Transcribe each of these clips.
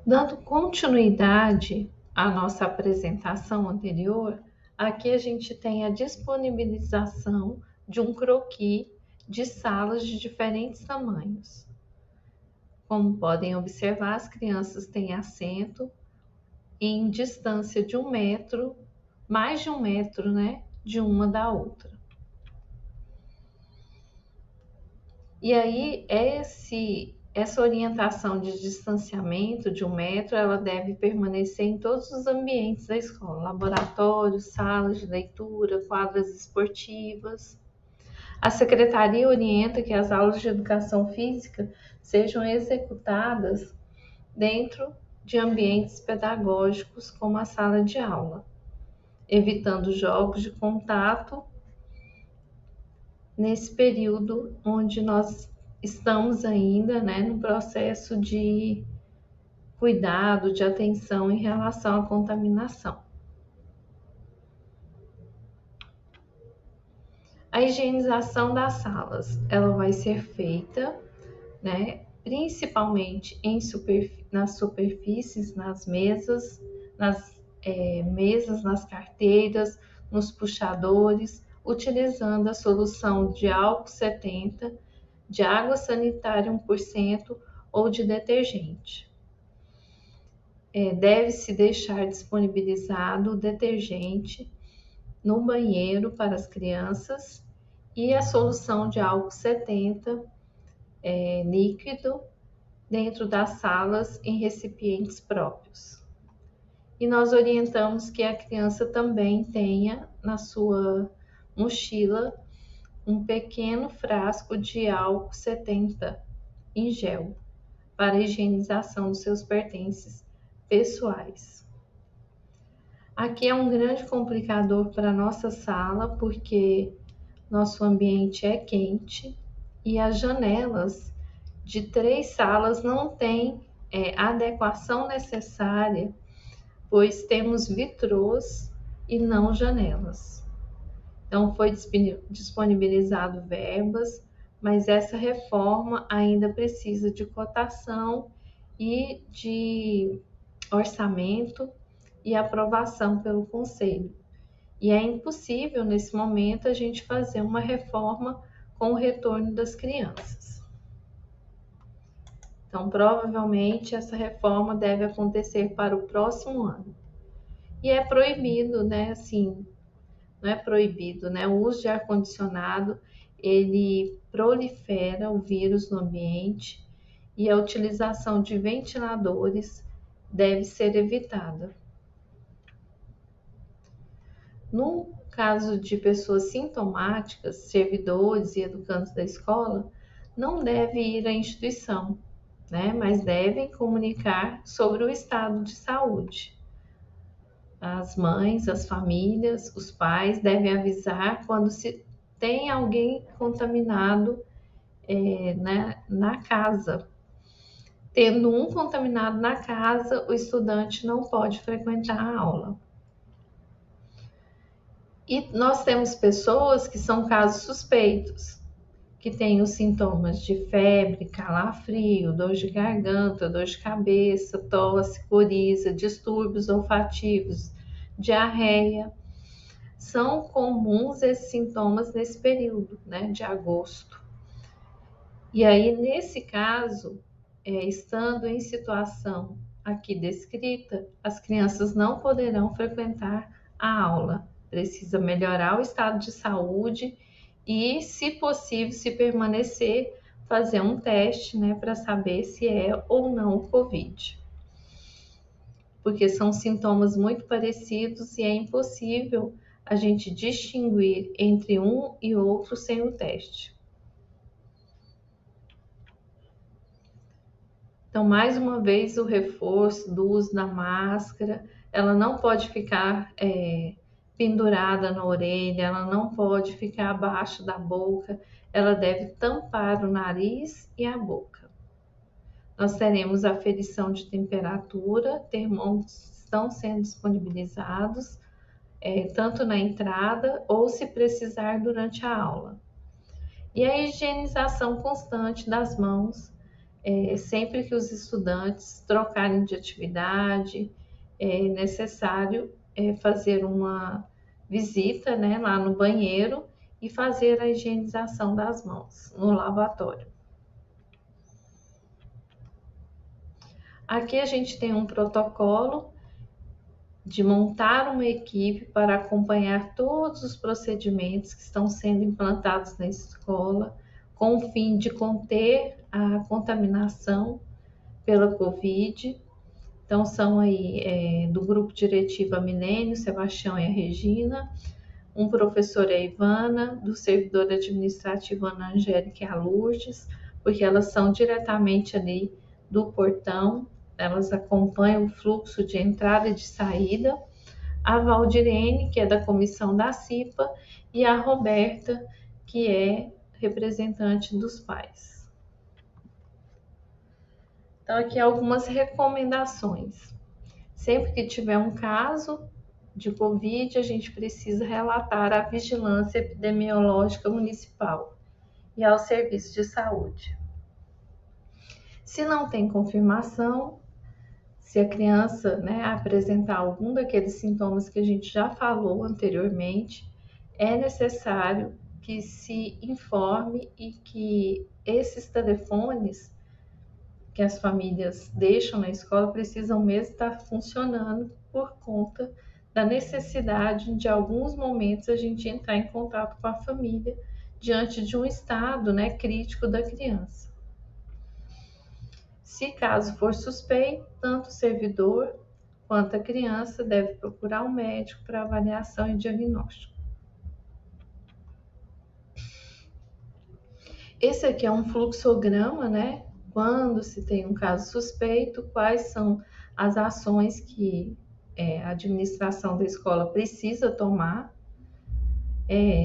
Dando continuidade à nossa apresentação anterior, aqui a gente tem a disponibilização de um croquis de salas de diferentes tamanhos. Como podem observar, as crianças têm assento em distância de 1 metro, mais de 1 metro, né, de uma da outra. E aí, essa orientação de distanciamento de 1 metro, ela deve permanecer em todos os ambientes da escola, laboratórios, salas de leitura, quadras esportivas. A secretaria orienta que as aulas de educação física sejam executadas dentro de ambientes pedagógicos, como a sala de aula, evitando jogos de contato nesse período onde nós estamos ainda, né, no processo de cuidado, de atenção em relação à contaminação. A higienização das salas, ela vai ser feita, né, principalmente nas superfícies, nas mesas, nas carteiras, nos puxadores, utilizando a solução de álcool 70, de água sanitária 1% ou de detergente. Deve-se deixar disponibilizado o detergente no banheiro para as crianças e a solução de álcool 70 líquido dentro das salas em recipientes próprios. E nós orientamos que a criança também tenha na sua mochila um pequeno frasco de álcool 70 em gel para a higienização dos seus pertences pessoais. Aqui é um grande complicador para a nossa sala, porque nosso ambiente é quente e as janelas de 3 salas não têm adequação necessária, pois temos vitrôs e não janelas. Então, foi disponibilizado verbas, mas essa reforma ainda precisa de cotação e de orçamento e aprovação pelo Conselho. E é impossível, nesse momento, a gente fazer uma reforma com o retorno das crianças. Então, provavelmente, essa reforma deve acontecer para o próximo ano. E é proibido, né, assim, não é proibido, né, o uso de ar-condicionado, ele prolifera o vírus no ambiente e a utilização de ventiladores deve ser evitada. No caso de pessoas sintomáticas, servidores e educandos da escola, não deve ir à instituição, né? Mas devem comunicar sobre o estado de saúde. As mães, as famílias, os pais devem avisar quando se tem alguém contaminado né, na casa. Tendo um contaminado na casa, o estudante não pode frequentar a aula. E nós temos pessoas que são casos suspeitos, que têm os sintomas de febre, calafrio, dor de garganta, dor de cabeça, tosse, coriza, distúrbios olfativos, diarreia. São comuns esses sintomas nesse período, né, de agosto. E aí, nesse caso, estando em situação aqui descrita, as crianças não poderão frequentar a aula. Precisa melhorar o estado de saúde e, se possível, se permanecer, fazer um teste, né, para saber se é ou não o Covid. Porque são sintomas muito parecidos e é impossível a gente distinguir entre um e outro sem o teste. Então, mais uma vez, o reforço do uso da máscara, ela não pode ficar pendurada na orelha, ela não pode ficar abaixo da boca, ela deve tampar o nariz e a boca. Nós teremos aferição de temperatura, termômetros estão sendo disponibilizados, tanto na entrada ou, se precisar, durante a aula. E a higienização constante das mãos sempre que os estudantes trocarem de atividade, é necessário fazer uma visita, né, lá no banheiro e fazer a higienização das mãos no lavatório. Aqui a gente tem um protocolo de montar uma equipe para acompanhar todos os procedimentos que estão sendo implantados na escola, com o fim de conter a contaminação pela Covid. Então, são aí do grupo diretivo a Milênio, Sebastião e a Regina, um professor é a Ivana, do servidor administrativo Ana Angélica e a Lourdes, porque elas são diretamente ali do portão, elas acompanham o fluxo de entrada e de saída, a Valdirene, que é da comissão da CIPA, e a Roberta, que é representante dos pais. Então, aqui algumas recomendações. Sempre que tiver um caso de Covid, a gente precisa relatar à Vigilância Epidemiológica Municipal e ao Serviço de Saúde. Se não tem confirmação, se a criança, né, apresentar algum daqueles sintomas que a gente já falou anteriormente, é necessário que se informe e que esses telefones que as famílias deixam na escola precisam mesmo estar funcionando por conta da necessidade de alguns momentos a gente entrar em contato com a família diante de um estado, né, crítico da criança. Se caso for suspeito, tanto o servidor quanto a criança deve procurar um médico para avaliação e diagnóstico. Esse aqui é um fluxograma, né? Quando se tem um caso suspeito, quais são as ações que a administração da escola precisa tomar.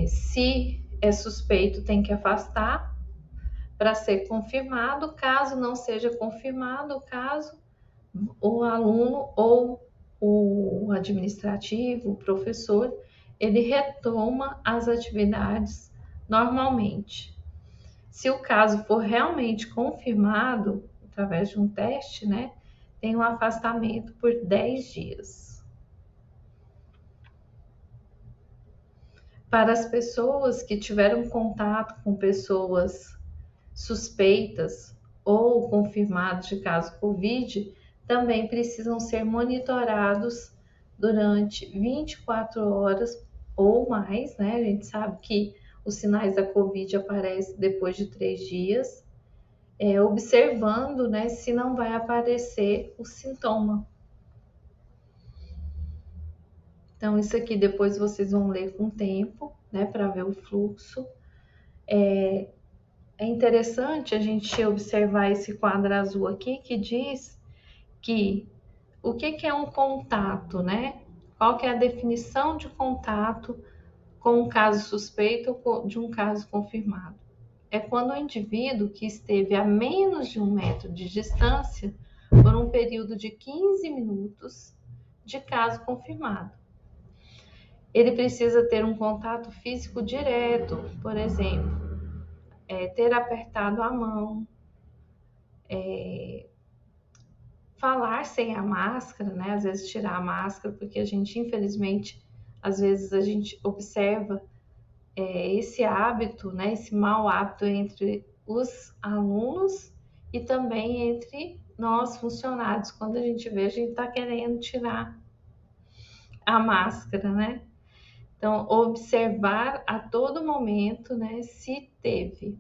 Se é suspeito, tem que afastar para ser confirmado. Caso não seja confirmado o caso, o aluno ou o administrativo, o professor, ele retoma as atividades normalmente. Se o caso for realmente confirmado, através de um teste, né, tem um afastamento por 10 dias. Para as pessoas que tiveram contato com pessoas suspeitas ou confirmadas de caso Covid, também precisam ser monitorados durante 24 horas ou mais, né? A gente sabe que os sinais da Covid aparecem depois de 3 dias, observando, né, se não vai aparecer o sintoma. Então, isso aqui depois vocês vão ler com o tempo, né, para ver o fluxo. É interessante a gente observar esse quadro azul aqui, que diz que o que é um contato, né? Qual que é a definição de contato com um caso suspeito ou de um caso confirmado? É quando o indivíduo que esteve a menos de 1 metro de distância por um período de 15 minutos de caso confirmado. Ele precisa ter um contato físico direto, por exemplo, ter apertado a mão, falar sem a máscara, né? Às vezes tirar a máscara, porque a gente, infelizmente, às vezes a gente observa esse hábito, né? Esse mau hábito entre os alunos e também entre nós, funcionários. Quando a gente vê, a gente está querendo tirar a máscara, né? Então, observar a todo momento, né, se teve